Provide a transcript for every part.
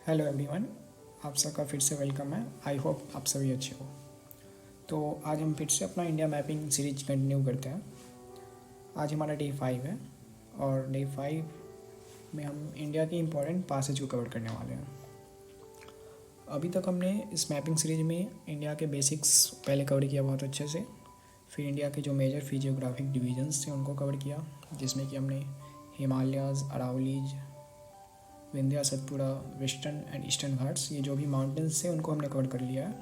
Hello everyone, आप सबका फिर से वेलकम है। आई होप आप सभी अच्छे हो। तो आज हम फिर से अपना इंडिया मैपिंग सीरीज कंटिन्यू करते हैं। आज हमारा डे 5 है और डे 5 में हम इंडिया के इम्पोर्टेंट पासेज को कवर करने वाले हैं। अभी तक हमने इस मैपिंग सीरीज में इंडिया के बेसिक्स पहले कवर किया बहुत अच्छे से। फिर इंडिया के जो मेजर फिजियोग्राफिक डिवीजन्स थे उनको कवर किया, जिसमें कि हमने Himalayas, Aravallis, Vindhya, Satpura, western and eastern Ghats, ये जो भी माउंटेन्स थे उनको हमने कवर कर लिया है,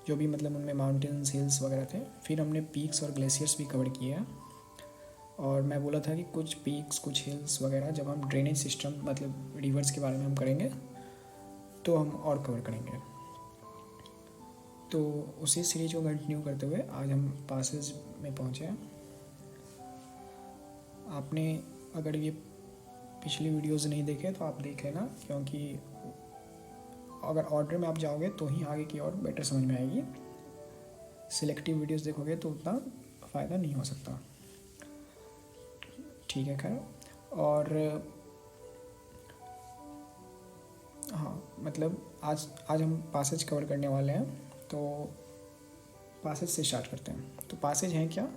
जो भी मतलब उनमें माउंटेन्स, हिल्स वगैरह थे। फिर हमने पीक्स और ग्लेशियर्स भी कवर किए हैं। और मैं बोला था कि कुछ पीक्स, कुछ हिल्स वगैरह जब हम ड्रेनेज सिस्टम मतलब रिवर्स के बारे में हम करेंगे तो हम और कवर करेंगे। तो उसी सीरीज को कंटिन्यू करते हुए आज हम पासेज में पहुँचे हैं। आपने अगर ये पिछली वीडियोज़ नहीं देखे तो आप देख लेना, क्योंकि अगर ऑर्डर में आप जाओगे तो ही आगे की और बेटर समझ में आएगी। सिलेक्टिव वीडियोज़ देखोगे तो उतना फ़ायदा नहीं हो सकता। ठीक है, खैर। और हाँ, मतलब आज हम पासेज कवर करने वाले हैं, तो पासेज से स्टार्ट करते हैं। तो पासेज हैं क्या?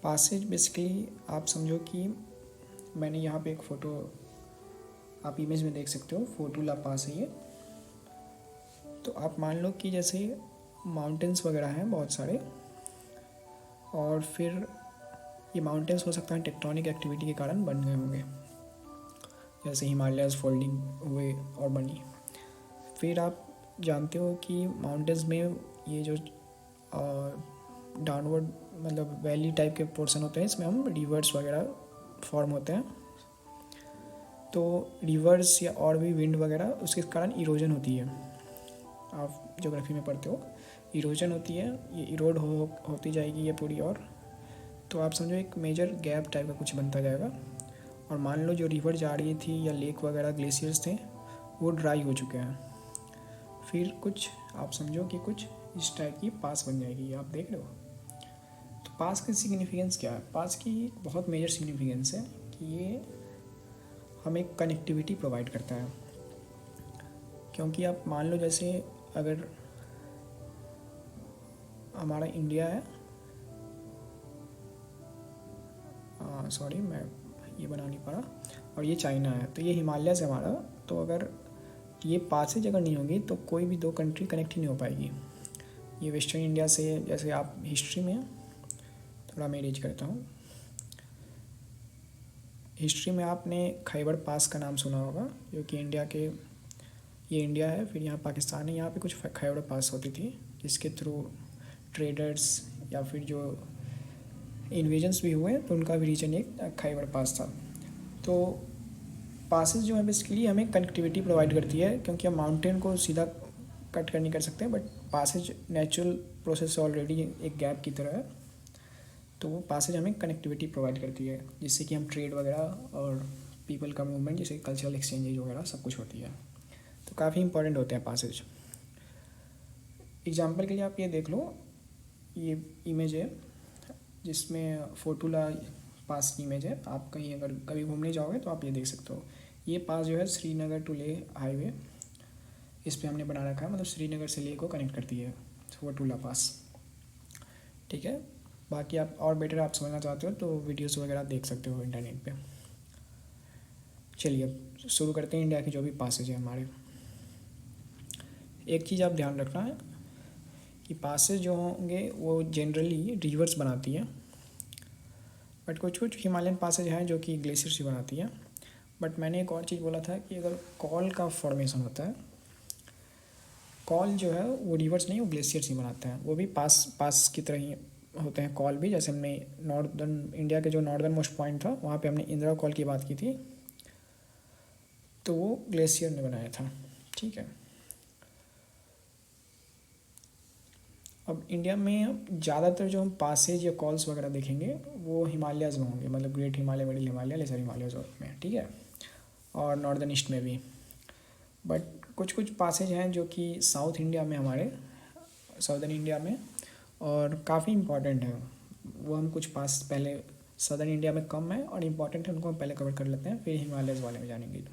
पासेज बेसिकली आप समझो कि मैंने यहाँ पे एक फ़ोटो, आप इमेज में देख सकते हो, फोटुला पास है ये। तो आप मान लो कि जैसे माउंटेन्स वगैरह हैं बहुत सारे, और फिर ये माउंटेन्स हो सकता है टेक्टोनिक एक्टिविटी के कारण बन गए होंगे, जैसे हिमालयाज़ फोल्डिंग हुए और बनी। फिर आप जानते हो कि माउंटेन्स में ये जो डाउनवर्ड मतलब वैली टाइप के पोर्शन होते हैं, इसमें हम रिवर्स वगैरह फॉर्म होते हैं। तो रिवर्स या और भी विंड वगैरह, उसके कारण इरोजन होती है। आप ज्योग्राफी में पढ़ते हो, इरोजन होती है, ये इरोड होती जाएगी ये पूरी। और तो आप समझो एक मेजर गैप टाइप का कुछ बनता जाएगा। और मान लो जो रिवर जा रही थी या लेक वगैरह, ग्लेशियर्स थे, वो ड्राई हो चुके हैं। फिर कुछ आप समझो कि कुछ इस टाइप की पास बन जाएगी, आप देख रहे हो। तो पास की सिग्निफिकेंस क्या है? पास की बहुत मेजर सिग्निफिकेंस है कि ये हमें कनेक्टिविटी प्रोवाइड करता है। क्योंकि आप मान लो जैसे अगर हमारा इंडिया है, सॉरी मैं ये बना नहीं पा रहा, और ये चाइना है, तो ये हिमालय से हमारा। तो अगर ये पासेज अगर नहीं होगी तो कोई भी दो कंट्री कनेक्ट ही नहीं हो पाएगी। ये वेस्टर्न इंडिया से, जैसे आप हिस्ट्री में, थोड़ा मैं रीच करता हूँ, हिस्ट्री में आपने खैबर पास का नाम सुना होगा, जो कि इंडिया के, ये इंडिया है, फिर यहाँ पाकिस्तान है, यहाँ पे कुछ खैबर पास होती थी, जिसके थ्रू ट्रेडर्स या फिर जो इन्वेजन्स भी हुए तो उनका भी रीजन एक खैबर पास था। तो पासेस जो है बेसिकली हमें कनेक्टिविटी प्रोवाइड करती है, क्योंकि हम माउंटेन को सीधा कट कर नहीं कर सकते, but passes natural process already एक गैप की तरह है। तो वो पासेज हमें कनेक्टिविटी प्रोवाइड करती है, जिससे कि हम ट्रेड वगैरह और पीपल का मूवमेंट, जैसे कल्चरल एक्सचेंजेज वगैरह सब कुछ होती है। तो काफ़ी इंपॉर्टेंट होते हैं पासेज। एग्जाम्पल के लिए आप ये देख लो, ये इमेज है जिसमें फोटुला पास की इमेज है। आप कहीं अगर कभी घूमने जाओगे तो आप ये देख सकते हो। ये पास जो है श्रीनगर टू ले हाईवे, इस पे हमने बना रखा है, मतलब श्रीनगर से ले को कनेक्ट करती है फोटुला पास। ठीक है, बाकी आप और बेटर आप समझना चाहते हो तो वीडियोस वगैरह देख सकते हो इंटरनेट पे। चलिए अब शुरू करते हैं इंडिया के जो भी पासेज है हमारे। एक चीज़ आप ध्यान रखना है कि पासेज जो होंगे वो जनरली रिवर्स बनाती है, बट कुछ कुछ हिमालयन पासेज हैं जो कि ग्लेशियर से बनाती है। बट मैंने एक और चीज़ बोला था कि अगर कॉल का फॉर्मेशन होता है, कॉल जो है वो रिवर्स नहीं, वो ग्लेशियर से बनाता है। वो भी पास की तरह ही होते हैं कॉल भी। जैसे हमने नॉर्दर्न इंडिया के जो नॉर्दर्न मोस्ट पॉइंट था, वहाँ पे हमने इंदिरा कॉल की बात की थी, तो वो ग्लेशियर ने बनाया था। ठीक है, अब इंडिया में ज़्यादातर जो हम पासेज या कॉल्स वगैरह देखेंगे वो हिमालयाज़ में होंगे, मतलब great Himalaya, middle Himalaya, lesser Himalaya में। ठीक है, और नॉर्दर्न ईस्ट में भी। बट कुछ कुछ पासेज हैं जो कि साउथ इंडिया में, हमारे साउदर्न इंडिया में, और काफ़ी इम्पॉर्टेंट है। वो हम कुछ पास पहले सदर्न इंडिया में कम है और इम्पॉर्टेंट है, उनको हम पहले कवर कर लेते हैं, फिर हिमालयज़ वाले में जानेंगे।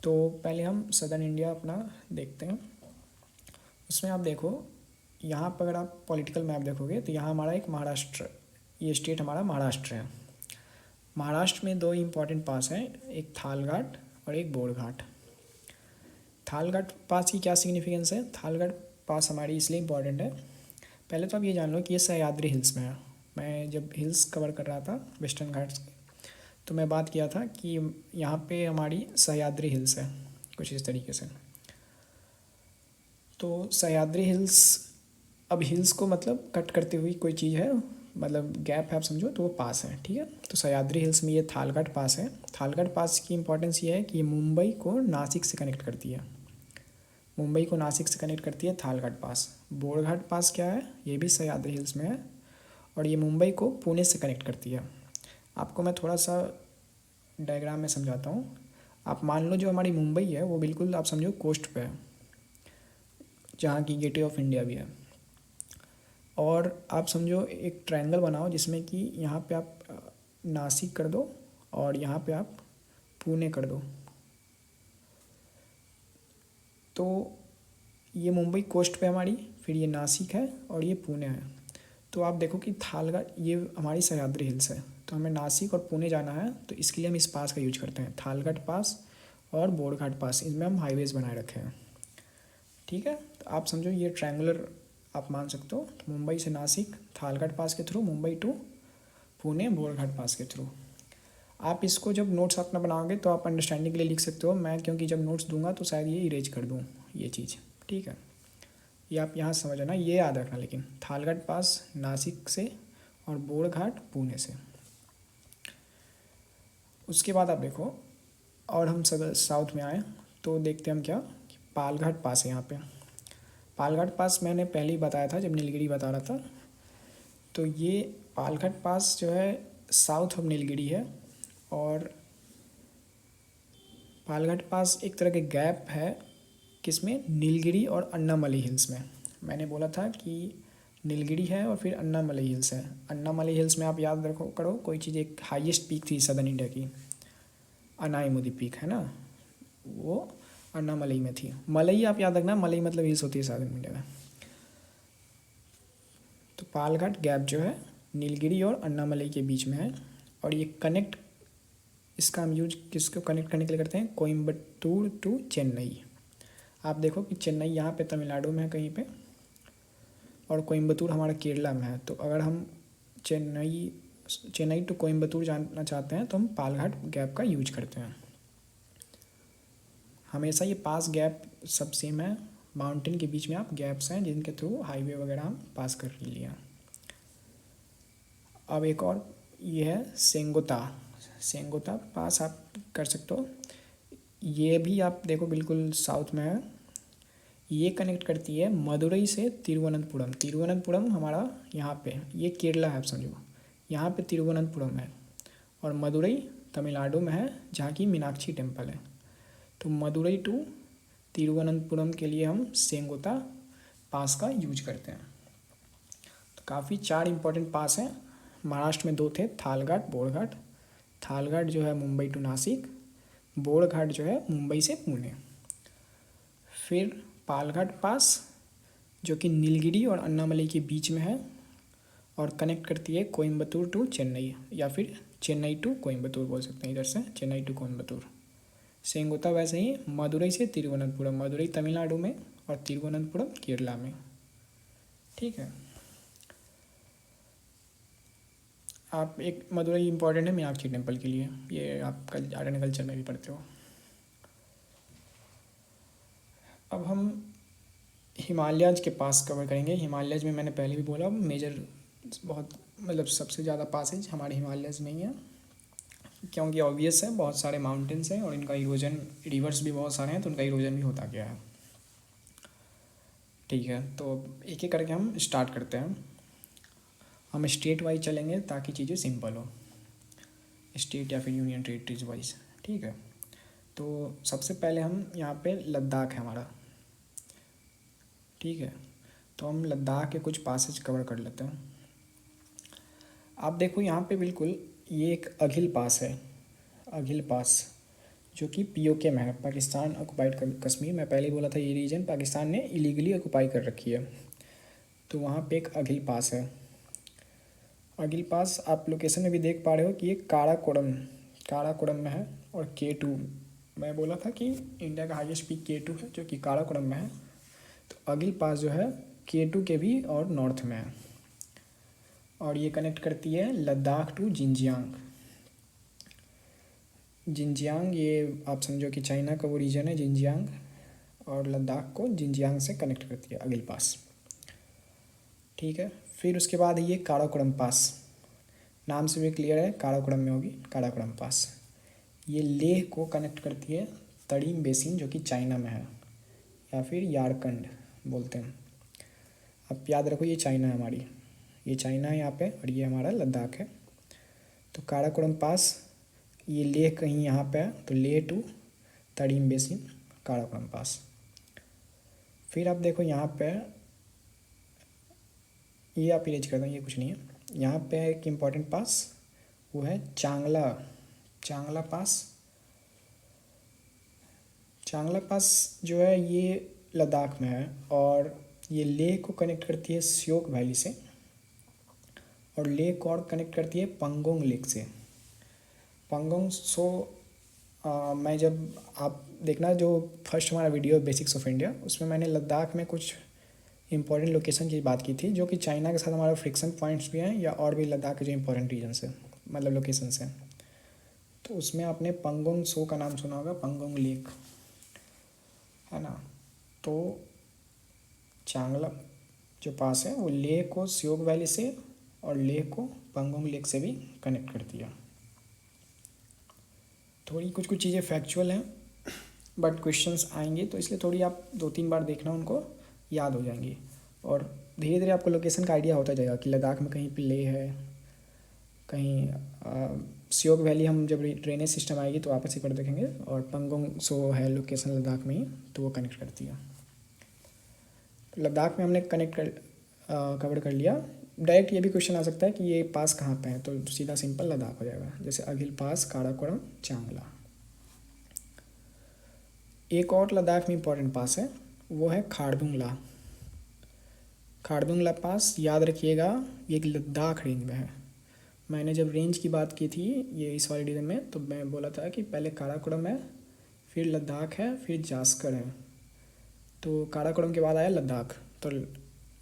तो पहले हम सदर्न इंडिया अपना देखते हैं। उसमें आप देखो, यहाँ पर अगर आप पॉलिटिकल मैप देखोगे तो यहाँ हमारा एक महाराष्ट्र, ये स्टेट हमारा महाराष्ट्र है। महाराष्ट्र में दो इम्पॉर्टेंट पास हैं, एक थालघाट और एक बोरघाट। थालघाट पास की क्या सिग्निफिकेंस है? थालघाट पास हमारी इसलिए इम्पॉर्टेंट है, पहले तो आप ये जान लो कि ये सह्याद्री हिल्स में है। मैं जब हिल्स कवर कर रहा था वेस्टर्न घाट्स, तो मैं बात किया था कि यहाँ पे हमारी सह्याद्री हिल्स है कुछ इस तरीके से। तो सह्याद्री हिल्स, अब हिल्स को मतलब कट करती हुई कोई चीज़ है, मतलब गैप है आप समझो, तो वो पास है, ठीक है। तो सह्याद्री हिल्स में ये थालघाट पास है। थालघाट पास की इंपॉर्टेंस ये है कि ये मुंबई को नासिक से कनेक्ट करती है, मुंबई को नासिक से कनेक्ट करती है थालघाट पास। बोरघाट पास क्या है? ये भी सह्याद्री हिल्स में है और ये मुंबई को पुणे से कनेक्ट करती है। आपको मैं थोड़ा सा डायग्राम में समझाता हूँ। आप मान लो जो हमारी मुंबई है वो बिल्कुल आप समझो कोस्ट पे है, जहाँ की गेटवे ऑफ इंडिया भी है। और आप समझो एक ट्रायंगल बनाओ जिसमें कि यहाँ पे आप नासिक कर दो और यहाँ पे आप पुणे कर दो। तो ये मुंबई कोस्ट पे हमारी, फिर ये नासिक है और ये पुणे है। तो आप देखो कि थालघाट ये हमारी सह्याद्री हिल्स है, तो हमें नासिक और पुणे जाना है, तो इसके लिए हम इस पास का यूज करते हैं, थालघाट पास और बोरघाट पास। इनमें हम हाईवेज़ बनाए रखे हैं, ठीक है। तो आप समझो ये ट्रायंगुलर आप मान सकते हो, तो मुंबई से नासिक थालघाट पास के थ्रू, मुंबई टू पुणे बोरघाट पास के थ्रू। आप इसको जब नोट्स अपना बनाओगे तो आप अंडरस्टैंडिंग के लिए लिख सकते हो। मैं क्योंकि जब नोट्स दूंगा तो शायद ये इरेज कर दूँ ये चीज़, ठीक है। ये आप यहाँ समझना, ये याद रखना, लेकिन थालघाट पास नासिक से और बोरघाट पुणे से। उसके बाद आप देखो, और हम सब साउथ में आए तो देखते हैं हम क्या, पालघाट पास है यहाँ पे। पालघाट पास मैंने पहले ही बताया था जब नीलगिरी बता रहा था। तो ये पालघाट पास जो है साउथ ऑफ नीलगिरी है, और पालघाट पास एक तरह के गैप है किसमें, नीलगिरी और अन्नामलई हिल्स में। मैंने बोला था कि नीलगिरी है और फिर अन्नामलई हिल्स है। अन्नामलई हिल्स में आप याद रखो करो कोई चीज़, एक हाईएस्ट पीक थी सदर्न इंडिया की, अनाईमुदी पीक है ना, वो अन्नामलई में थी। मलई आप याद रखना, मलई मतलब हिल्स होती है सदर्न इंडिया में। तो पालघाट गैप जो है नीलगिरी और अन्नामलई के बीच में है, और ये कनेक्ट, इसका हम यूज किसको कनेक्ट करने के लिए करते हैं, कोयम्बटूर टू चेन्नई। आप देखो कि चेन्नई यहाँ पे तमिलनाडु में है कहीं पे, और कोयम्बतूर हमारा केरला में है। तो अगर हम चेन्नई टू कोयम्बतूर जाना चाहते हैं तो हम पालघाट गैप का यूज करते हैं। हमेशा ये पास गैप सब सेम है, माउंटेन के बीच में आप गैप्स हैं जिनके थ्रू हाईवे वगैरह हम पास कर लिया। अब एक और ये है सेंगोता, सेंगोता पास आप कर सकते हो। ये भी आप देखो बिल्कुल साउथ में है। ये कनेक्ट करती है मदुरई से तिरुवनंतपुरम। तिरुवनंतपुरम हमारा यहाँ पे, ये केरला है आप समझो, यहाँ पे तिरुवनंतपुरम है, और मदुरई तमिलनाडु में है जहाँ की मीनाक्षी टेम्पल है। तो मदुरई टू तिरुवनंतपुरम के लिए हम सेंगोता पास का यूज करते हैं। तो काफ़ी 4 इंपॉर्टेंट पास हैं। महाराष्ट्र में 2 थे, थालघाट बोरघाट। थालघाट जो है मुंबई टू नासिक, बोरघाट जो है मुंबई से पुणे। फिर पालघाट पास जो कि नीलगिरी और अन्नामलई के बीच में है, और कनेक्ट करती है कोयम्बतूर टू चेन्नई, या फिर चेन्नई टू कोयम्बतूर बोल सकते हैं, इधर से चेन्नई टू कोयम्बतूर। सेंगोता वैसे ही मदुरई से तिरुवनंतपुरम, मदुरई तमिलनाडु में और तिरुवनंतपुरम केरला में, ठीक है। आप एक मदुरई इम्पॉर्टेंट है मीनाक्षी टेम्पल के लिए, ये आप कल आर्ट एंड कल्चर में भी पढ़ते हो। अब हम हिमालयाज के पास कवर करेंगे। हिमालयाज में मैंने पहले भी बोला मेजर बहुत, मतलब सबसे ज़्यादा पासेज हमारे हिमालयाज में ही है, क्योंकि ऑब्वियस है बहुत सारे माउंटेन्स हैं और इनका इरोजन, रिवर्स भी बहुत सारे हैं तो उनका इरोजन भी होता गया है, ठीक है। तो एक एक करके हम स्टार्ट करते हैं। हम स्टेट वाइज चलेंगे ताकि चीज़ें सिंपल हो, स्टेट या फिर यूनियन टेरिटरीज वाइज, ठीक है। तो सबसे पहले हम यहाँ पे लद्दाख है हमारा, ठीक है। तो हम लद्दाख के कुछ पासेज कवर कर लेते हैं। आप देखो यहाँ पे बिल्कुल ये एक अघिल पास है, अघिल पास जो कि पीओके में है, पाकिस्तान ऑक्युपाइड कश्मीर। मैं पहले ही बोला था ये रीजन पाकिस्तान ने इलीगली ऑक्युपाई कर रखी है। तो वहाँ पे एक अगिल पास है। अगिल पास आप लोकेशन में भी देख पा रहे हो कि ये काराकोरम में है। और K2, मैं बोला था कि इंडिया का हाईएस्ट पीक K2 है जो कि काराकोरम में है। तो अगिल पास जो है K2 के भी और नॉर्थ में है। और ये कनेक्ट करती है लद्दाख टू जिंजियांग। जिंजियांग ये आप समझो कि चाइना का वो रीजन है जिंजियांग, और लद्दाख को जिंजियांग से कनेक्ट करती है अगिल पास। ठीक है, फिर उसके बाद ये काराकोरम पास, नाम से भी क्लियर है काराकोरम में होगी काराकोरम पास। ये लेह को कनेक्ट करती है तड़ीम बेसिन जो कि चाइना में है, या फिर यारकंड बोलते हैं। अब याद रखो ये चाइना है हमारी, ये चाइना है यहाँ पे, और ये हमारा लद्दाख है। तो काराकोरम पास, ये लेह कहीं यहाँ पे है, तो लेह टू तड़ीम बेसिन काराकोरम पास। फिर आप देखो यहाँ पे, ये आप इरेज कर दो, ये कुछ नहीं है। यहाँ पे एक इम्पॉर्टेंट पास, वो है चांगला पास। चांगला पास जो है ये लद्दाख में है, और ये लेह को कनेक्ट करती है श्योक वैली से, और लेह को और कनेक्ट करती है पंगोंग लेक से। पंगोंग मैं जब आप देखना जो फर्स्ट हमारा वीडियो बेसिक्स ऑफ इंडिया, उसमें मैंने लद्दाख में कुछ इंपॉर्टेंट लोकेशन की बात की थी, जो कि चाइना के साथ हमारा फ्रिक्शन पॉइंट्स भी हैं, या और भी लद्दाख के जो इंपॉर्टेंट रीजन्स हैं, मतलब लोकेशंस हैं। तो उसमें आपने पंगोंग सो का नाम सुना होगा, पंगोंग लेक है ना। तो चांगला जो पास है वो लेह को श्योक वैली से और लेह को पंगोंग लेक से भी कनेक्ट करती है। थोड़ी कुछ चीज़ें फैक्चुअल हैं, बट क्वेश्चंस आएंगे तो इसलिए थोड़ी आप 2-3 बार देखना, उनको याद हो जाएंगी। और धीरे धीरे आपको लोकेशन का आइडिया होता जाएगा कि लद्दाख में कहीं पे लेह है, कहीं श्योक वैली हम जब ड्रेनेज सिस्टम आएगी तो वापस ही कर देखेंगे, और पंगोंग सो है लोकेशन लद्दाख में ही, तो वो कनेक्ट करती है। लद्दाख में हमने कवर कर लिया। डायरेक्ट ये भी क्वेश्चन आ सकता है कि ये पास कहाँ पे है, तो सीधा सिंपल लद्दाख हो जाएगा, जैसे अगिल पास, काराकोरम, चांगला। एक और लद्दाख में इंपॉर्टेंट पास है, वो है खारदुंगला पास। याद रखिएगा ये एक लद्दाख रेंज में है। मैंने जब रेंज की बात की थी ये इस वाले रीजन में, तो मैं बोला था कि पहले काराकोरम है, फिर लद्दाख है, फिर जास्कर है। तो काराकोरम के बाद आया लद्दाख। तो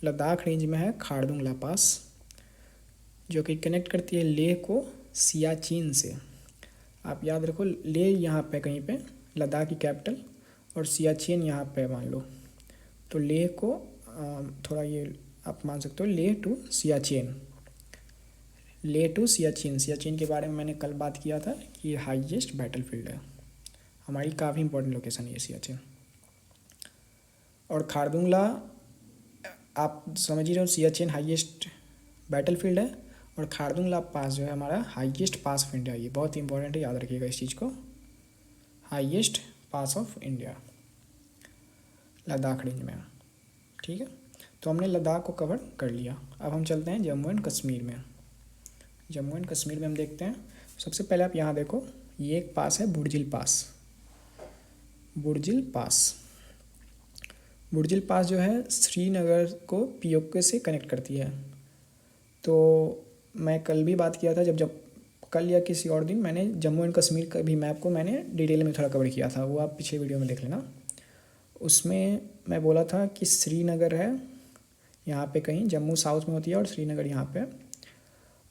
लद्दाख रेंज में है खारदुंगला पास, जो कि कनेक्ट करती है लेह को सियाचिन से। आप याद रखो लेह यहाँ पे कहीं पे, लद्दाख की कैपिटल, और सियाचिन यहाँ पे मान लो। तो लेह को थोड़ा ये आप मान सकते हो लेह टू सियाचिन, सियाचिन के बारे में मैंने कल बात किया था कि ये हाईएस्ट बैटलफील्ड है हमारी, काफ़ी इंपॉर्टेंट लोकेशन है ये सियाचिन। और खारदुंगला आप समझ ही रहे हो, सियाचिन हाईएस्ट बैटलफील्ड है, और खारदुंगला पास जो है हमारा हाईएस्ट पास ऑफ इंडिया। ये बहुत इंपॉर्टेंट है, याद रखिएगा इस चीज़ को, highest pass of India Ladakh range में। ठीक है, तो हमने लद्दाख को कवर कर लिया। अब हम चलते हैं जम्मू एंड कश्मीर में। जम्मू एंड कश्मीर में हम देखते हैं, सबसे पहले आप यहाँ देखो, ये एक पास है बुर्जिल पास जो है श्रीनगर को पीओके से कनेक्ट करती है। तो मैं कल भी बात किया था, जब कल या किसी और दिन मैंने जम्मू एंड कश्मीर का भी मैप को मैंने डिटेल में थोड़ा कवर किया था, वो आप पिछले वीडियो में देख लेना। उसमें मैं बोला था कि श्रीनगर है यहाँ पे कहीं, जम्मू साउथ में होती है और श्रीनगर यहाँ पे,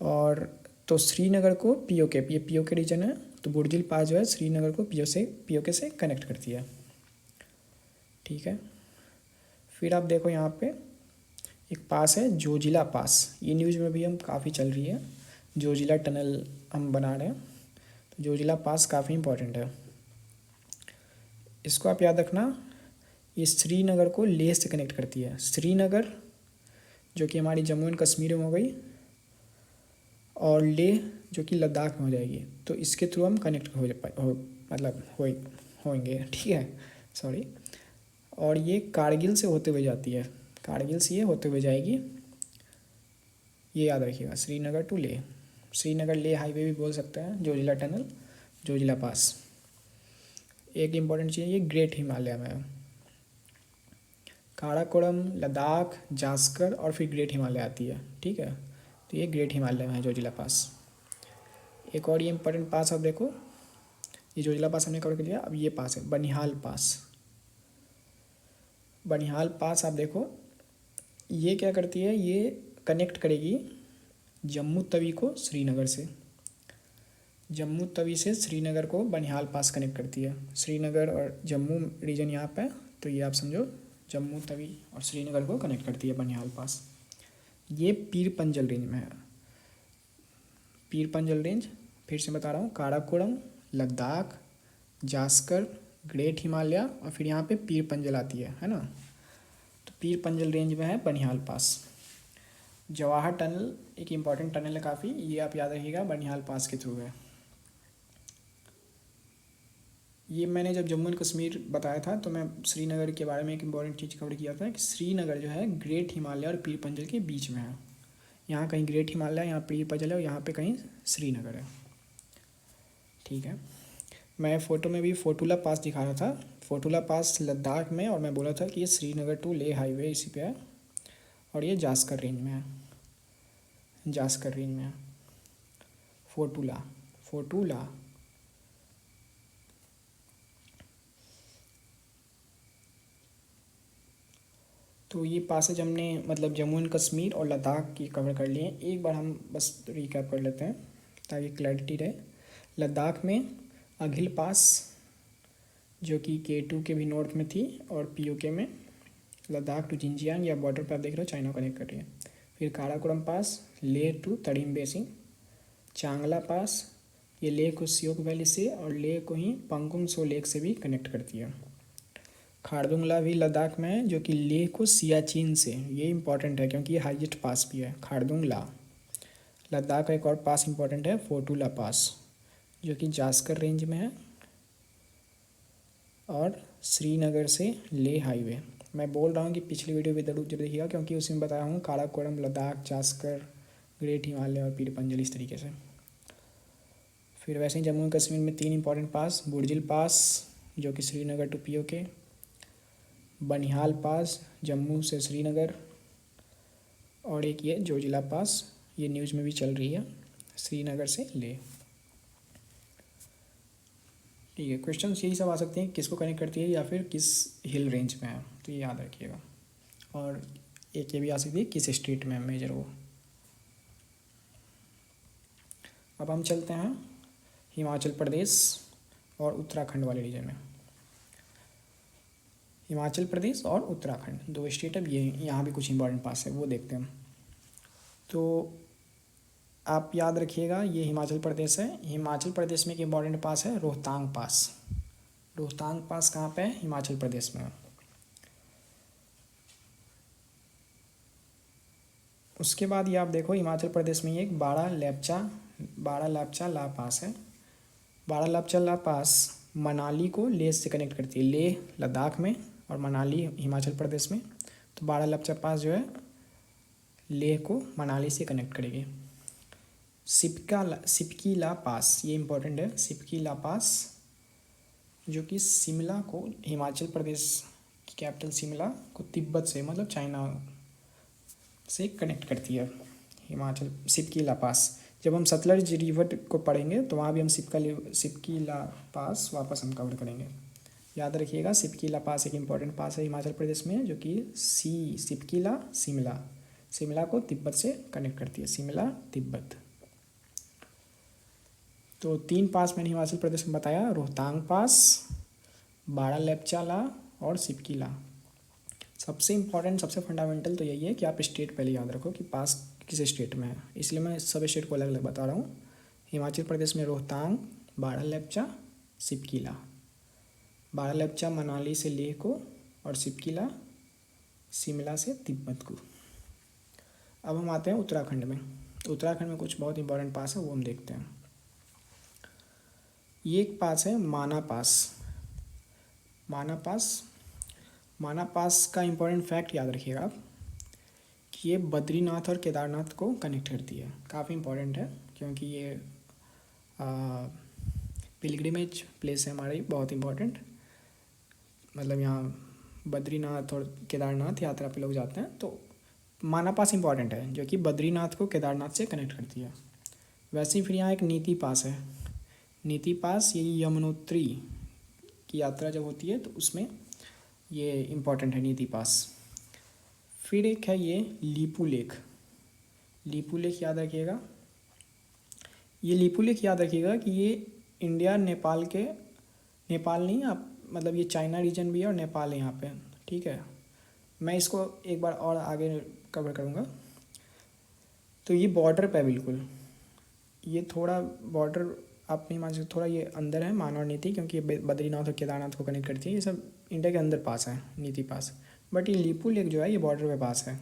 और तो श्रीनगर को पीओके, ये पीओके रीजन है, तो बुर्जिल पास जो है श्रीनगर को पीओके से कनेक्ट करती है। ठीक है, फिर आप देखो यहाँ पे एक पास है जोजिला पास, ये न्यूज़ में भी हम काफ़ी चल रही है, जोजिला टनल हम बना रहे हैं, तो जोजिला पास काफ़ी इंपॉर्टेंट है, इसको आप याद रखना। ये श्रीनगर को लेह से कनेक्ट करती है, श्रीनगर जो कि हमारी जम्मू एंड कश्मीर में हो गई, और लेह जो कि लद्दाख में हो जाएगी। तो इसके थ्रू हम कनेक्ट होंगे। ठीक है, सॉरी। और ये कारगिल से होते हुए जाती है, कारगिल से ये होते हुए जाएगी, ये याद रखिएगा, श्रीनगर टू लेह, श्रीनगर लेह हाईवे भी बोल सकते हैं, जोजिला टनल, जोजिला पास। एक इम्पॉर्टेंट चीज़ ये ग्रेट हिमालय में है। काराकोरम, लद्दाख, जास्कर और फिर ग्रेट हिमालय आती है, ठीक है। तो ये ग्रेट हिमालय में है जोजिला पास। एक और ये इम्पोर्टेंट पास आप देखो, ये जोजिला पास हमने कवर कर लिया। अब ये पास है बनिहाल पास। बनिहाल पास आप देखो, ये क्या करती है, ये कनेक्ट करेगी जम्मू तवी को श्रीनगर से। जम्मू तवी से श्रीनगर को बनिहाल पास कनेक्ट करती है। श्रीनगर और जम्मू रीजन यहाँ पे, तो ये आप समझो जम्मू तवी और श्रीनगर को कनेक्ट करती है बनिहाल पास। ये पीर पंजल रेंज में है। पीर पंजल रेंज फिर से बता रहा हूँ, काराकोरम, लद्दाख, जास्कर, ग्रेट हिमालय और फिर यहाँ पे पीर पंजल आती है ना। तो पीर पंजल रेंज में है बनिहाल पास। जवाहर टनल एक इम्पॉर्टेंट टनल है काफ़ी, ये आप याद रखिएगा, बनिहाल पास के थ्रू है। ये मैंने जब जम्मू एंड कश्मीर बताया था तो मैं श्रीनगर के बारे में एक इम्पॉर्टेंट चीज़ कवर किया था कि श्रीनगर जो है ग्रेट हिमालय और पीर पंजल के बीच में है। यहाँ कहीं ग्रेट हिमालय, यहाँ पीर पंजल है और यहाँ पे कहीं श्रीनगर है, ठीक है। मैं फ़ोटो में भी फोटुला पास दिखा रहा था। फोटुला पास लद्दाख में, और मैं बोला था कि ये श्रीनगर टू लेह हाईवे इसी पे है और ये जास्कर रेंज में है। जास्कर रेंज में है फोटुला। फोटुला तो ये पासेज हमने मतलब जम्मू एंड कश्मीर और लद्दाख की कवर कर लिए। एक बार हम बस रिकैप कर लेते हैं ताकि क्लैरिटी रहे। लद्दाख में अघिल पास जो कि K2 के भी नॉर्थ में थी और POK में, लद्दाख टू जिंजियांग या बॉर्डर पर आप देख रहे हो चाइना कनेक्ट कर रही है। फिर काराकोरम पास लेह टू तड़ीम बेसिंग। चांगला पास ये लेह को सियोक वैली से और लेह को ही पंगुम सो लेक से भी कनेक्ट करती है। खारदुंगला भी लद्दाख में है जो कि लेह को सियाचिन से, ये इंपॉर्टेंट है क्योंकि ये हाईएस्ट पास भी है खारदुंगला। लद्दाख का एक और पास इंपॉर्टेंट है फोटुला पास जो कि जास्कर रेंज में है और श्रीनगर से लेह हाईवे। मैं बोल रहा हूँ कि पिछली वीडियो भी जरूर देखिएगा क्योंकि उसमें बताया हूँ काराकोरम, लद्दाख, जास्कर, ग्रेट हिमालय और पीर पंजल इस तरीके से। फिर वैसे ही जम्मू एंड कश्मीर में 3 इंपॉर्टेंट पास, बुर्जिल पास जो कि श्रीनगर टू POK, बनिहाल पास जम्मू से श्रीनगर और एक ये जोजिला पास, ये न्यूज़ में भी चल रही है, श्रीनगर से लेह, ठीक है। क्वेश्चंस यही सब आ सकते हैं, किसको कनेक्ट करती है या फिर किस हिल रेंज में है, तो ये याद रखिएगा। और एक ये भी आ सकती है किस स्टेट में मेजर हो। अब हम चलते हैं हिमाचल प्रदेश और उत्तराखंड वाले रीजन में। हिमाचल प्रदेश और उत्तराखंड 2 स्टेट। अब ये यहाँ भी कुछ इंपॉर्टेंट पास है वो देखते हैं। तो आप याद रखिएगा ये हिमाचल प्रदेश है। हिमाचल प्रदेश में एक इम्पॉर्टेंट पास है रोहतांग पास। रोहतांग पास कहाँ पे है, हिमाचल प्रदेश में। उसके बाद ये आप देखो हिमाचल प्रदेश में एक बाड़ा लैपचा ला पास है। बाड़ा लैपचा ला पास मनाली को लेह से कनेक्ट करती है, लेह लद्दाख में और मनाली हिमाचल प्रदेश में। तो बाड़ा लैपचा पास जो है लेह को मनाली से कनेक्ट करेगी। सिपकी ला पास, ये इम्पोर्टेंट है, सिपकी ला पास जो कि शिमला को, हिमाचल प्रदेश की कैपिटल शिमला को तिब्बत से मतलब चाइना से कनेक्ट करती है। हिमाचल सिपकी ला पास, जब हम सतलज रिवर को पढ़ेंगे तो वहाँ भी हम सिपकी ला पास वापस हम कवर करेंगे। याद रखिएगा सिपकी ला पास एक इम्पॉर्टेंट पास है हिमाचल प्रदेश में जो कि सिपकी ला शिमला को तिब्बत से कनेक्ट करती है, शिमला तिब्बत। तो 3 पास मैंने हिमाचल प्रदेश में बताया, रोहतांग पास, बाड़ा लैपचा ला और सिपकी ला। सबसे इम्पॉर्टेंट सबसे फंडामेंटल तो यही है कि आप स्टेट पहले याद रखो कि पास किस स्टेट में है, इसलिए मैं सब स्टेट को अलग अलग बता रहा हूँ। हिमाचल प्रदेश में रोहतांग, बाड़ा लैपचा, सिपकी ला। बाड़ा लैपचा मनाली से लेह को और सिपकी ला शिमला से तिब्बत को। अब हम आते हैं उत्तराखंड में। तो उत्तराखंड में कुछ बहुत इंपॉर्टेंट पास है वो हम देखते हैं। ये एक पास है माना पास। माना पास का इम्पोर्टेंट फैक्ट याद रखिएगा आप कि ये बद्रीनाथ और केदारनाथ को कनेक्ट करती है। काफ़ी इम्पोर्टेंट है क्योंकि ये पिलग्रिमेज प्लेस है हमारी बहुत इंपॉर्टेंट, मतलब यहाँ बद्रीनाथ और केदारनाथ यात्रा पे लोग जाते हैं, तो माना पास इंपॉर्टेंट है जो कि बद्रीनाथ को केदारनाथ से कनेक्ट करती है। वैसे ही फिर यहाँ एक नीति पास है। नीति पास ये यमुनोत्री की यात्रा जब होती है तो उसमें ये इम्पॉर्टेंट है नीति पास। फिर एक है ये लीपू लेक। लीपू लेक याद रखिएगा, ये लीपू लेक याद रखिएगा कि ये इंडिया नेपाल के, नेपाल नहीं आप मतलब ये चाइना रीजन भी है और नेपाल है यहाँ पे, ठीक है। मैं इसको एक बार और आगे कवर करूँगा। तो ये बॉर्डर पे है बिल्कुल, ये थोड़ा बॉर्डर आप नहीं मान सकते, थोड़ा ये अंदर है मानव नीति, क्योंकि ये बद्रीनाथ और केदारनाथ को कनेक्ट करती है। ये सब इंडिया के अंदर पास है नीति पास, बट ये लीपू लेक जो है ये बॉर्डर पे पास है।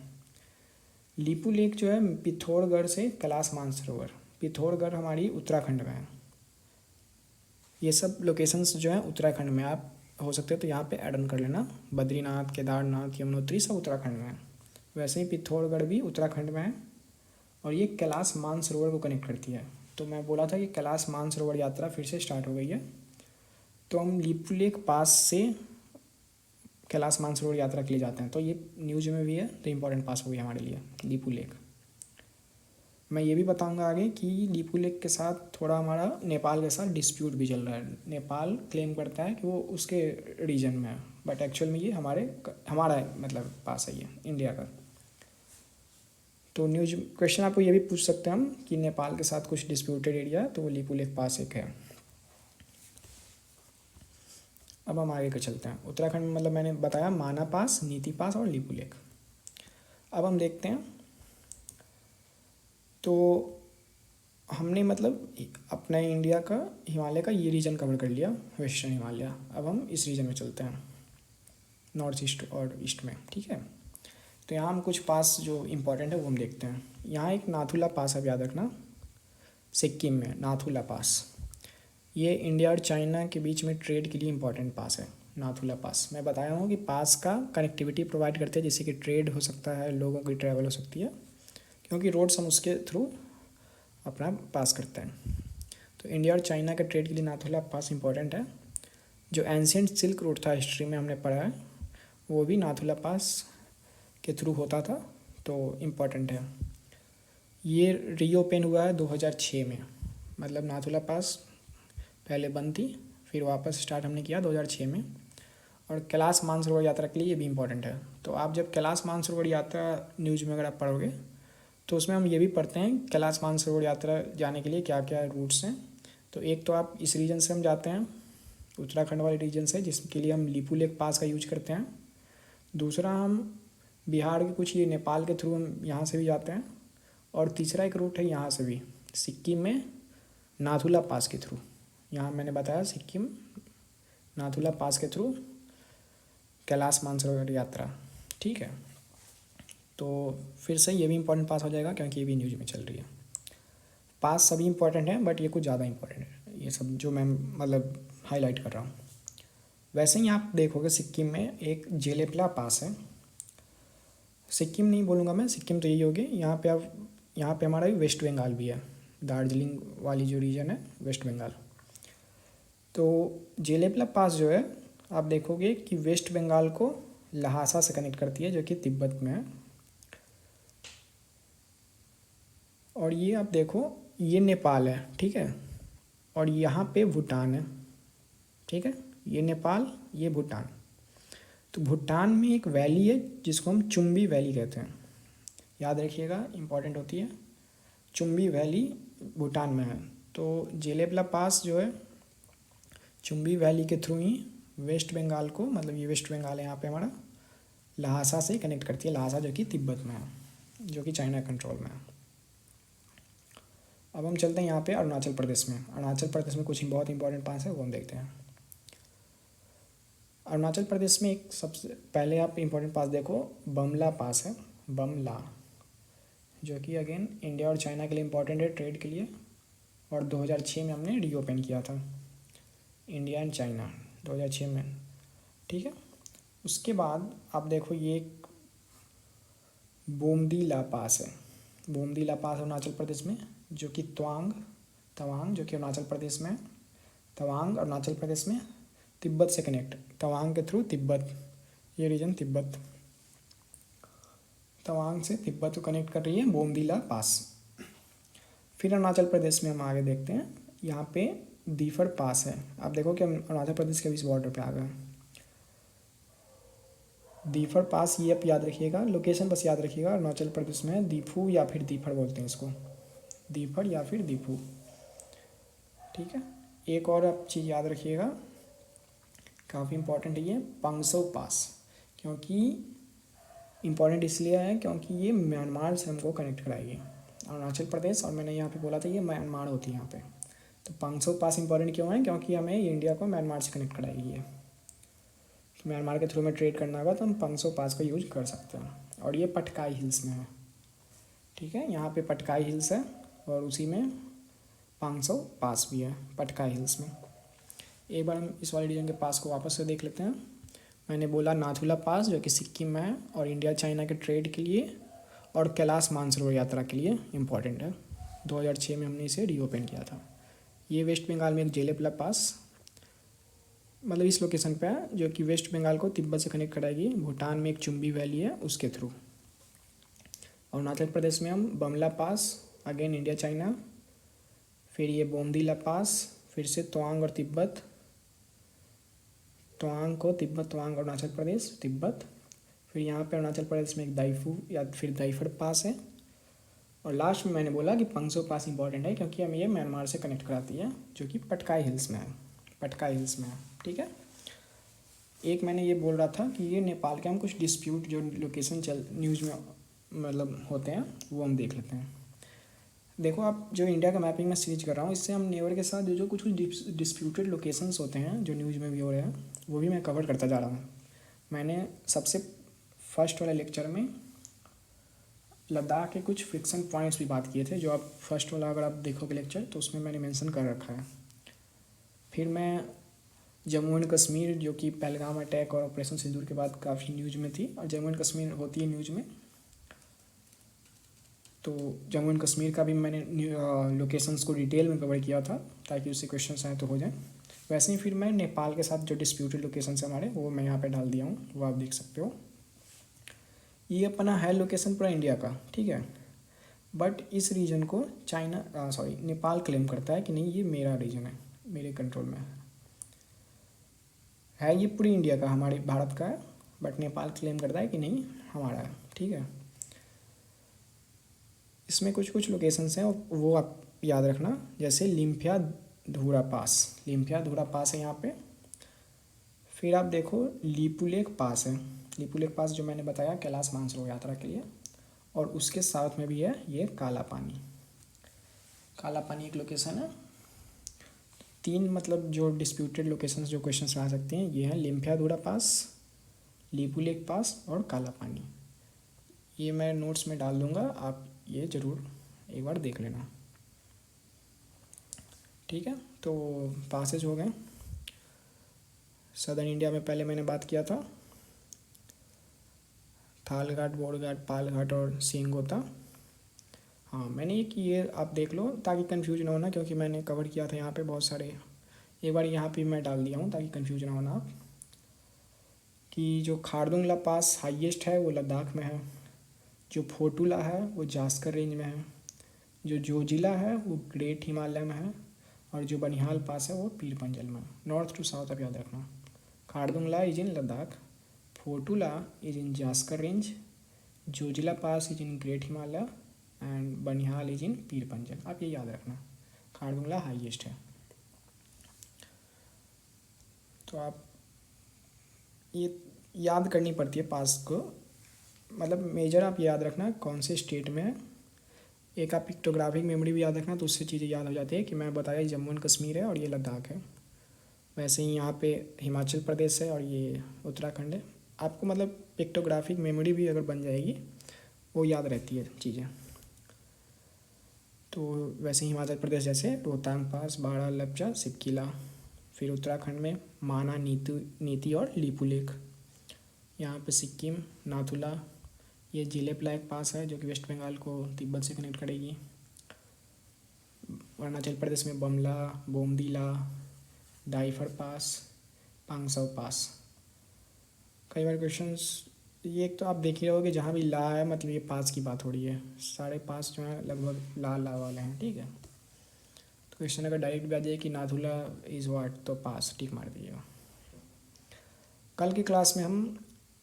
लीपू लेक जो है पिथौरागढ़ से कैलाश मानसरोवर, पिथौरागढ़ हमारी उत्तराखंड में है। ये सब लोकेशंस जो हैं उत्तराखंड में, आप हो सकते हो तो यहाँ पे ऐड ऑन कर लेना। बद्रीनाथ, केदारनाथ, यमुनोत्री सब उत्तराखंड में है। वैसे ही पिथौरागढ़ भी उत्तराखंड में है और ये कैलाश मानसरोवर को कनेक्ट करती है। तो मैं बोला था कि कैलाश मानसरोवर यात्रा फिर से स्टार्ट हो गई है, तो हम लीपू लेक पास से कैलाश मानसरोवर यात्रा के लिए जाते हैं। तो ये न्यूज में भी है, तो इम्पोर्टेंट पास हो गई हमारे लिए लीपू लेक। मैं ये भी बताऊंगा आगे कि लीपू लेक के साथ थोड़ा हमारा नेपाल के साथ डिस्प्यूट भी चल रहा है। नेपाल क्लेम करता है कि वो उसके रीजन में है, बट एक्चुअल में ये हमारा मतलब पास है ये इंडिया का। तो न्यूज क्वेश्चन आपको ये भी पूछ सकते हैं हम कि नेपाल के साथ कुछ डिस्प्यूटेड एरिया है, तो वो लीपू लेक पास एक है। अब हम आगे का चलते हैं। उत्तराखंड में मतलब मैंने बताया माना पास, नीति पास और लीपू लेक। अब हम देखते हैं, तो हमने मतलब अपना इंडिया का हिमालय का ये रीजन कवर कर लिया, वेस्टर्न हिमालय। अब हम इस रीजन में चलते हैं, नॉर्थ ईस्ट और ईस्ट में, ठीक है। तो यहाँ हम कुछ पास जो इम्पोर्टेंट है वो हम देखते हैं। यहाँ एक नाथुला पास है, याद रखना, सिक्किम में नाथुला पास। ये इंडिया और चाइना के बीच में ट्रेड के लिए इम्पोर्टेंट पास है नाथुला पास। मैं बताया हूँ कि पास का कनेक्टिविटी प्रोवाइड करते हैं, जैसे कि ट्रेड हो सकता है, लोगों की ट्रैवल हो सकती है, क्योंकि रोड्स हम उसके थ्रू अपना पास करते हैं। तो इंडिया और चाइना के ट्रेड के लिए नाथुला पास इंपॉर्टेंट है। जो एंशियंट सिल्क रूट था हिस्ट्री में हमने पढ़ा है, वो भी नाथुला पास के थ्रू होता था, तो इम्पॉर्टेंट है। ये रीओपन हुआ है 2006 में, मतलब नाथुला पास पहले बंद थी, फिर वापस स्टार्ट हमने किया 2006 में। और कैलाश मानसरोवर यात्रा के लिए ये भी इम्पॉर्टेंट है। तो आप जब कैलाश मानसरोवर यात्रा न्यूज़ में अगर आप पढ़ोगे तो उसमें हम ये भी पढ़ते हैं कैलाश मानसरोवर यात्रा जाने के लिए क्या क्या रूट्स हैं। तो एक तो आप इस रीजन से हम जाते हैं, उत्तराखंड वाले रीजन से, जिसके लिए हम लीपू लेक पास का यूज करते हैं। दूसरा हम बिहार के कुछ ये नेपाल के थ्रू हम यहाँ से भी जाते हैं। और तीसरा एक रूट है यहाँ से भी, सिक्किम में नाथुला पास के थ्रू। यहाँ मैंने बताया सिक्किम नाथुला पास के थ्रू कैलाश मानसरोवर यात्रा, ठीक है। तो फिर से ये भी इम्पोर्टेंट पास हो जाएगा, क्योंकि ये भी न्यूज़ में चल रही है। पास सभी इम्पोर्टेंट हैं, बट ये कुछ ज़्यादा इम्पोर्टेंट है, ये सब जो मैं मतलब हाईलाइट कर रहा हूँ। वैसे ही आप देखोगे सिक्किम में एक जेलेपला पास है। सिक्किम नहीं बोलूँगा मैं, सिक्किम तो यही होगी। यहाँ पे हमारा वेस्ट बंगाल भी है, दार्जिलिंग वाली जो रीजन है वेस्ट बंगाल। तो जेलेपला पास जो है आप देखोगे कि वेस्ट बंगाल को लहासा से कनेक्ट करती है, जो कि तिब्बत में है। और ये आप देखो, ये नेपाल है, ठीक है, और यहाँ पे भूटान है, ठीक है। ये नेपाल, ये भूटान। तो भूटान में एक वैली है जिसको हम चुम्बी वैली कहते हैं, याद रखिएगा, इम्पॉर्टेंट होती है। चुम्बी वैली भूटान में है। तो जेलेपला पास जो है चुम्बी वैली के थ्रू ही वेस्ट बंगाल को, मतलब ये वेस्ट बंगाल है यहाँ पे हमारा, लहासा से कनेक्ट करती है। लहासा जो कि तिब्बत में है, जो कि चाइना कंट्रोल में है। अब हम चलते हैं यहाँ पे अरुणाचल प्रदेश में। अरुणाचल प्रदेश में कुछ बहुत इंपॉर्टेंट पास है, वो हम देखते हैं। अरुणाचल प्रदेश में एक सबसे पहले आप इम्पोर्टेंट पास देखो, बमला पास है, बमला, जो कि अगेन इंडिया और चाइना के लिए इम्पोर्टेंट है ट्रेड के लिए। और 2006 में हमने रीओपन किया था, इंडिया एंड चाइना 2006 में, ठीक है। उसके बाद आप देखो ये एक बोमदीला पास है, बोमदीला पास अरुणाचल प्रदेश में, जो कि तवांग जो कि अरुणाचल प्रदेश में है। तवांग अरुणाचल प्रदेश में तिब्बत से कनेक्ट, तवांग के थ्रू तिब्बत, ये रीजन तिब्बत, तवांग से तिब्बत को कनेक्ट कर रही है बोमदीला पास। फिर अरुणाचल प्रदेश में हम आगे देखते हैं, यहाँ पे दीफर पास है। आप देखो कि हम अरुणाचल प्रदेश के इस बॉर्डर पे आ गए। दीफर पास, ये आप याद रखिएगा, लोकेशन बस याद रखिएगा। अरुणाचल प्रदेश में दीफू या फिर दीफर बोलते हैं इसको, दीफर या फिर दीफू, ठीक है। एक और आप चीज़ याद रखिएगा, काफ़ी इंपॉर्टेंट है ये, पंगसो पास, क्योंकि इम्पॉर्टेंट इसलिए है क्योंकि ये म्यांमार से हमको कनेक्ट कराएगी। अरुणाचल प्रदेश और मैंने यहाँ पे बोला था ये म्यांमार होती है यहाँ पे, तो पंगसो पास इंपॉर्टेंट क्यों है, क्योंकि हमें इंडिया को म्यांमार से कनेक्ट कराएगी ये। तो म्यांमार के थ्रू में ट्रेड करना होगा तो हम पंगसो पास का यूज कर सकते हैं, और ये पटकाई हिल्स में है, ठीक है। यहाँ पे पटकाई हिल्स है और उसी में पंगसो पास भी है, पटकाई हिल्स में। एक बार हम इस वाले रीजन के पास को वापस से देख लेते हैं। मैंने बोला नाथुला पास जो कि सिक्किम में है और इंडिया चाइना के ट्रेड के लिए और कैलाश मानसरोवर यात्रा के लिए इम्पॉर्टेंट है। 2006 में हमने इसे रीओपन किया था। ये वेस्ट बंगाल में एक जेलेपला पास, मतलब इस लोकेशन पे है, जो कि वेस्ट बंगाल को तिब्बत से कनेक्ट कराएगी। भूटान में एक चुम्बी वैली है उसके थ्रू। अरुणाचल प्रदेश में हम बमला पास, अगेन इंडिया चाइना, फिर ये बोमदीला पास, फिर से तवांग और तिब्बत, तवांग को तिब्बत, तवांग अरुणाचल प्रदेश तिब्बत, फिर यहाँ पे अरुणाचल प्रदेश में एक दाइफू या फिर दाइफर पास है, और लास्ट में मैंने बोला कि पंगसो पास इंपॉर्टेंट है क्योंकि हमें ये म्यांमार से कनेक्ट कराती है, जो कि पटकाई हिल्स में है, पटकाई हिल्स में है, ठीक है। एक मैंने ये बोल रहा था कि ये नेपाल के हम कुछ डिस्प्यूट जो लोकेशन न्यूज़ में मतलब होते हैं वो हम देख लेते हैं। देखो, आप जो इंडिया का मैपिंग में सीरीज कर रहा हूँ, इससे हम नेबर के साथ जो कुछ डिस्प्यूटेड लोकेशंस होते हैं जो न्यूज़ में भी हो रहे हैं, वो भी मैं कवर करता जा रहा हूँ। मैंने सबसे फर्स्ट वाले लेक्चर में लद्दाख के कुछ फ्रिक्शन पॉइंट्स भी बात किए थे, जो आप फर्स्ट वाला अगर आप देखोगे लेक्चर तो उसमें मैंने मेंशन कर रखा है। फिर मैं जम्मू एंड कश्मीर, जो कि पहलगाम अटैक और ऑपरेशन सिंदूर के बाद काफ़ी न्यूज़ में थी, और जम्मू एंड कश्मीर होती है न्यूज़ में, तो जम्मू एंड कश्मीर का भी मैंने लोकेशंस को डिटेल में कवर किया था ताकि उससे क्वेश्चन आए तो हो जाए। वैसे ही फिर मैं नेपाल के साथ जो डिस्प्यूटेड लोकेशन है हमारे, वो मैं यहाँ पे डाल दिया हूँ, वो आप देख सकते हो। ये अपना है लोकेशन पूरा इंडिया का, ठीक है, बट इस रीजन को चाइना नेपाल क्लेम करता है कि नहीं ये मेरा रीजन है, मेरे कंट्रोल में है। ये पूरी इंडिया का, हमारे भारत का है, बट नेपाल क्लेम करता है कि नहीं हमारा है, ठीक है। इसमें कुछ कुछ लोकेशंस हैं वो आप याद रखना, जैसे लिम्फिया धूरा पास, लिम्फिया धूरा पास है यहाँ पे। फिर आप देखो लीपुलेक पास है, लीपुलेक पास जो मैंने बताया कैलाश मानसरोवर यात्रा के लिए, और उसके साथ में भी है ये काला पानी, काला पानी एक लोकेशन है। तीन मतलब जो डिस्प्यूटेड लोकेशंस जो क्वेश्चंस आ सकते हैं ये हैं लिम्फिया धूरा पास, लीपुलेक पास और काला पानी। ये मैं नोट्स में डाल दूँगा, आप ये ज़रूर एक बार देख लेना, ठीक है। तो पासेज हो गए। सदर्न इंडिया में पहले मैंने बात किया था थालघाट, बोरघाट, पालघाट और सिंगोता। हाँ, मैंने ये आप देख लो ताकि कन्फ्यूज ना होना, क्योंकि मैंने कवर किया था यहाँ पे बहुत सारे, एक बार यहाँ पे मैं डाल दिया हूँ ताकि कन्फ्यूज ना होना आप। कि जो खारदुंगला पास हाईएस्ट है वो लद्दाख में है, जो फोटुला है वो जास्कर रेंज में है, जो जोजिला है वो ग्रेट हिमालय में है, और जो बनिहाल पास है वो पीर पंजल में। नॉर्थ टू साउथ आप याद रखना। Khardungla is in Ladakh, Fotula is in Zanskar range, Zoji La pass is in great Himalaya and Banihal is in पीर पंजल। आप ये याद रखना, खारदुंगला हाईएस्ट है। तो आप ये याद करनी पड़ती है पास को, मतलब मेजर आप याद रखना कौन से स्टेट में है। एक आप पिक्टोग्राफिक मेमोरी भी याद रखना, तो उससे चीज़ें याद हो जाती है कि मैं बताया जम्मू एंड कश्मीर है और ये लद्दाख है। वैसे ही यहाँ पे हिमाचल प्रदेश है और ये उत्तराखंड है। आपको मतलब पिक्टोग्राफिक मेमोरी भी अगर बन जाएगी वो याद रहती है चीज़ें। तो वैसे हिमाचल प्रदेश जैसे रोहतांग पास, बाड़ा, लपचा, सिपकिला। फिर उत्तराखंड में माना, नीति और लिपुलेख। यहाँ पे सिक्किम नाथुला, ये जिलेपला एक पास है जो कि वेस्ट बंगाल को तिब्बत से कनेक्ट करेगी। अरुणाचल प्रदेश में बमला, बोमदीला, डाइफर पास, पांगसौ पास। कई बार क्वेश्चंस ये, एक तो आप देख ही रहे हो कि जहाँ भी ला है मतलब ये पास की बात हो रही है, सारे पास जो है लगभग ला ला वाले हैं, ठीक है। तो क्वेश्चन अगर डायरेक्ट भी आ जाए कि नाथुला इज़ वाट, तो पास टिक मार दीजिएगा। कल की क्लास में हम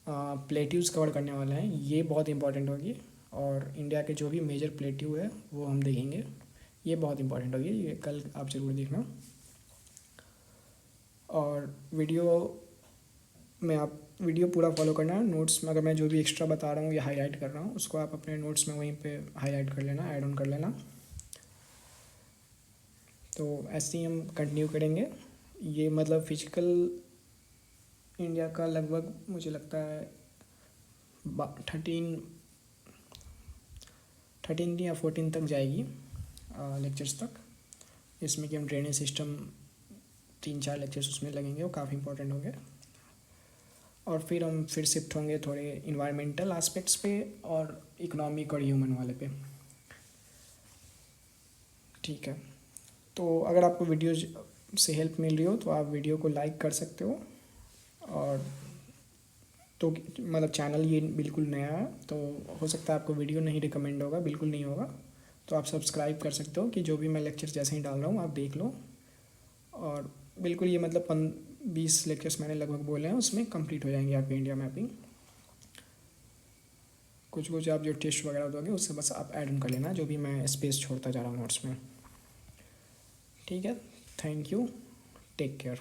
प्लेट्यूज़ कवर करने वाले हैं, ये बहुत इंपॉर्टेंट होगी। और इंडिया के जो भी मेजर प्लेट्यू है वो हम देखेंगे, ये बहुत इंपॉर्टेंट होगी, ये कल आप ज़रूर देखना। और वीडियो पूरा फॉलो करना है। नोट्स में अगर मैं जो भी एक्स्ट्रा बता रहा हूँ या हाईलाइट कर रहा हूँ उसको आप अपने नोट्स में वहीं पे हाईलाइट कर लेना, ऐड ऑन कर लेना। तो ऐसे ही हम कंटिन्यू करेंगे। ये मतलब फिजिकल इंडिया का लगभग मुझे लगता है 13 या 14 तक जाएगी लेक्चर्स तक, जिसमें कि हम ड्रेनेज सिस्टम 3-4 लेक्चर्स उसमें लगेंगे, वो काफ़ी इंपॉर्टेंट होंगे। और फिर हम शिफ्ट होंगे थोड़े इन्वायरमेंटल एस्पेक्ट्स पे और इकोनॉमिक और ह्यूमन वाले पे, ठीक है। तो अगर आपको वीडियो से हेल्प मिल रही हो तो आप वीडियो को लाइक कर सकते हो। और तो मतलब चैनल ये बिल्कुल नया है तो हो सकता है आपको वीडियो नहीं रिकमेंड होगा, बिल्कुल नहीं होगा, तो आप सब्सक्राइब कर सकते हो कि जो भी मैं लेक्चर जैसे ही डाल रहा हूँ आप देख लो। और बिल्कुल ये मतलब 20 लेक्चर्स मैंने लगभग बोले हैं, उसमें कंप्लीट हो जाएंगे आपकी इंडिया मैपिंग। कुछ आप जो टेस्ट वगैरह दोगे उससे बस आप ऐड ऑन कर लेना, जो भी मैं स्पेस छोड़ता जा रहा हूँ नोट्स में, ठीक है। Thank you, take care.